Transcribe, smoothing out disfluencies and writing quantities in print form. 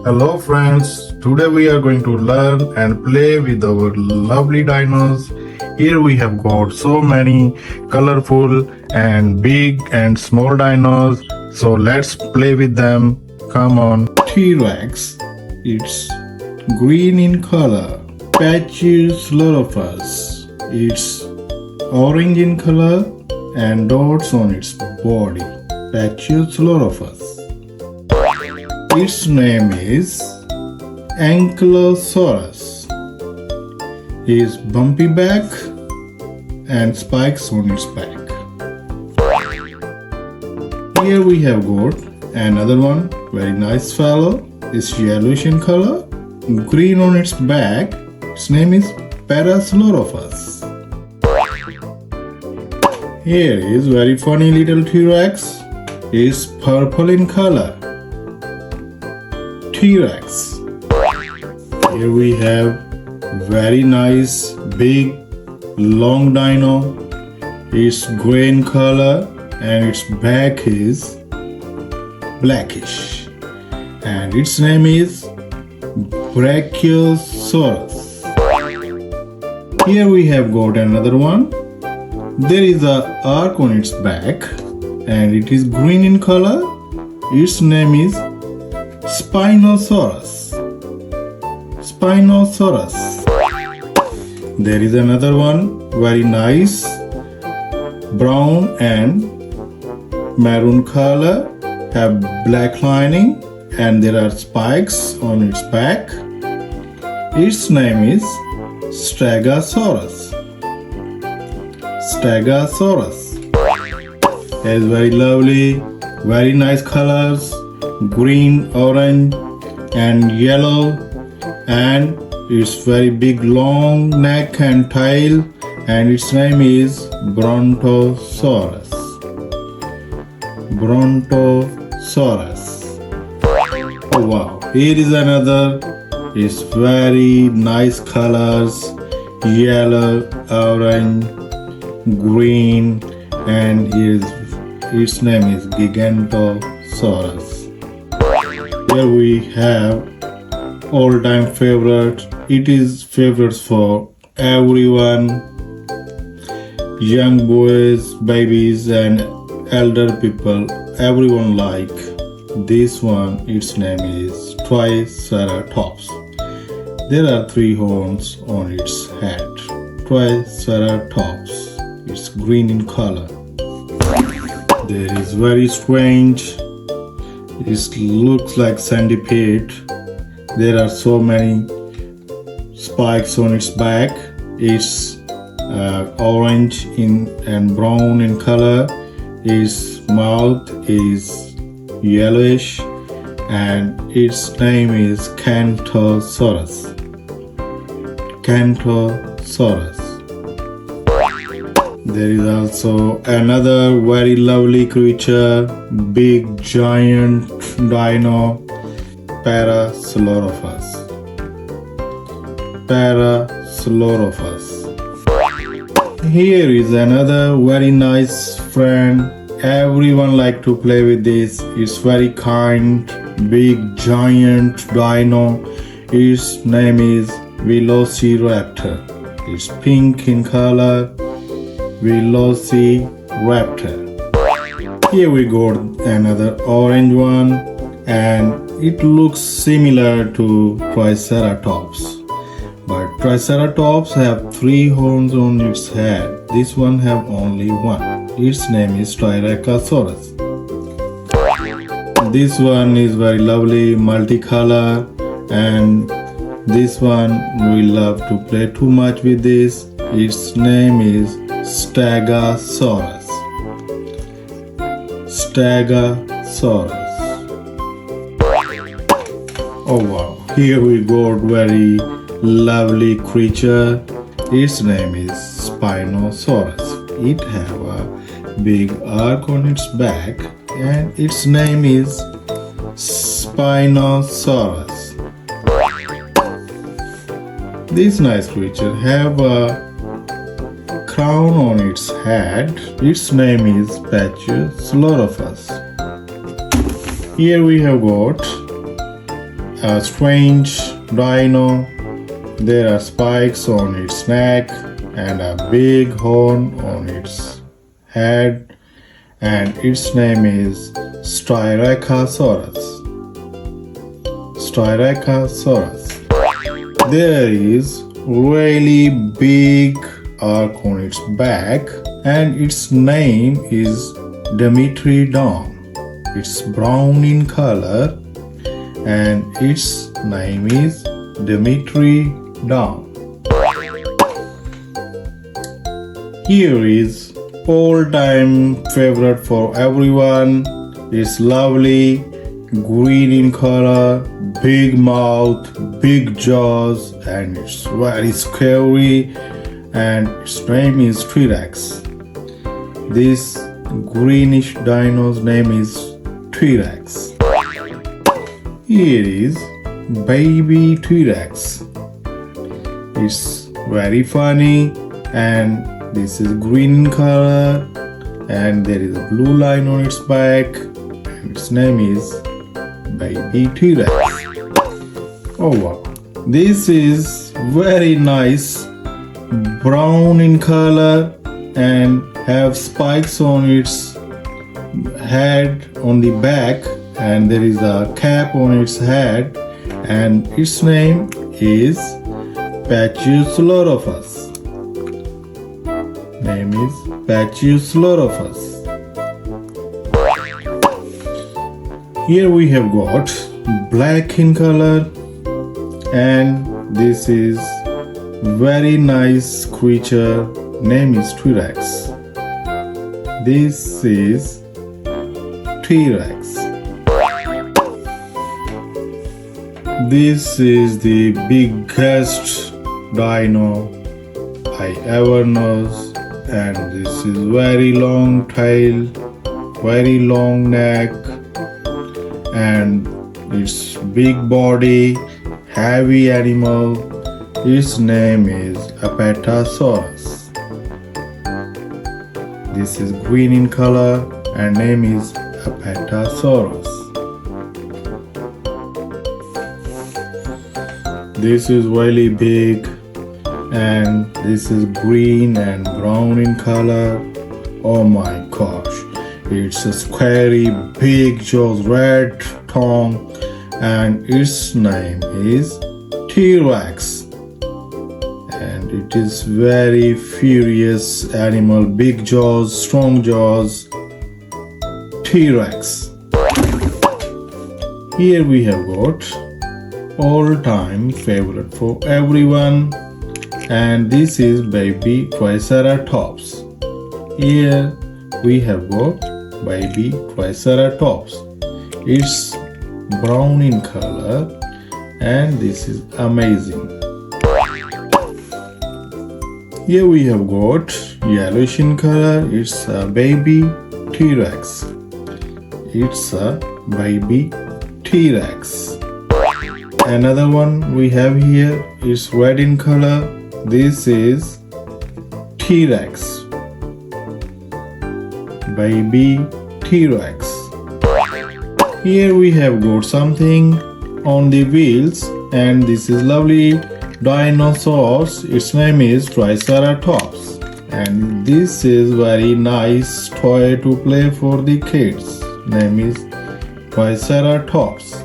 Hello friends, today we are going to learn and play with our lovely dinos. Here we have got so many colorful and big and small dinos. So let's play with them. Come on. T-Rex, it's green in color. Pachycephalosaurus, it's orange in color and dots on its body. Pachycephalosaurus. Its name is Ankylosaurus. His bumpy back and spikes on its back. Here we have got another one, very nice fellow. It's yellowish in color, green on its back. Its name is Parasaurolophus. Here is very funny little T-Rex. It's purple in color. T-Rex. Here we have very nice big long dino. It's gray in color and its back is blackish and its name is Brachiosaurus. Here we have got another one. There is a arc on its back and it is green in color. Its name is Spinosaurus. Spinosaurus. There is another one, very nice, brown and maroon color, have black lining and there are spikes on its back. Its name is Stegosaurus. Stegosaurus. It has very lovely, very nice colors. Green, orange and yellow, and its very big long neck and tail, and its name is Brontosaurus. Brontosaurus. Oh wow, here is another. It's very nice colors, yellow, orange, green, and its name is Gigantosaurus. Here we have all-time favorite. It is favorites for everyone, young boys, babies and elder people. Everyone like this one. Its name is Triceratops. There are 3 horns on its head. Triceratops. It's green in color. There is very strange. It looks like centipede. There are so many spikes on its back. It's orange and brown in color. Its mouth is yellowish and its name is Cantosaurus. Cantosaurus. There is also another very lovely creature, big giant dino, Parasaurolophus. Parasaurolophus. Here is another very nice friend. Everyone like to play with this. It's very kind, big giant dino. Its name is Velociraptor. It's pink in color. Velociraptor. Here we got another orange one and it looks similar to Triceratops. But Triceratops have 3 horns on its head. This one have only 1. Its name is Tyrannosaurus. This one is very lovely, multicolor, and this one we love to play too much with this. Its name is Stegosaurus. Stegosaurus. Oh wow, here we got very lovely creature. Its name is Spinosaurus. It have a big arc on its back and its name is Spinosaurus. This nice creature have a crown on its head. Its name is Pachycephalosaurus. Here we have got a strange dino. There are spikes on its neck and a big horn on its head, and its name is Styracosaurus. Styracosaurus. There is really big arc on its back, and its name is Dimetrodon. It's brown in color, and its name is Dimetrodon. Here is all-time favorite for everyone. It's lovely, green in color, big mouth, big jaws, and it's very scary, and its name is Trex. This greenish dino's name is Trex. Here is baby Trex. It's very funny, and this is green in color, and there is a blue line on its back, and its name is baby Trex. Oh wow, this is very nice, brown in color and have spikes on its head on the back, and there is a cap on its head, and its name is Pachycephalosaurus. Name is Pachycephalosaurus. Here we have got black in color, and this is very nice creature. Name is Trex. This is Trex. This is the biggest dino I ever know, and this is very long tail, very long neck, and its big body, heavy animal. Its name is Apatosaurus. This is green in color, and name is Apatosaurus. This is really big, and this is green and brown in color. Oh my gosh, it's a scary big jaws, red tongue, and its name is T-Rex. And it is very furious animal, big jaws, strong jaws, T-Rex. Here we have got all-time favorite for everyone, and this is baby Triceratops. Here we have got baby Triceratops. It's brown in color, and this is amazing. Here we have got yellowish in color. It's a baby T-Rex. It's a baby T-Rex. Another one we have here is red in color. This is T-Rex. Baby T-Rex. Here we have got something on the wheels, and this is lovely dinosaurs. Its name is Triceratops, and this is very nice toy to play for the kids. Name is Triceratops.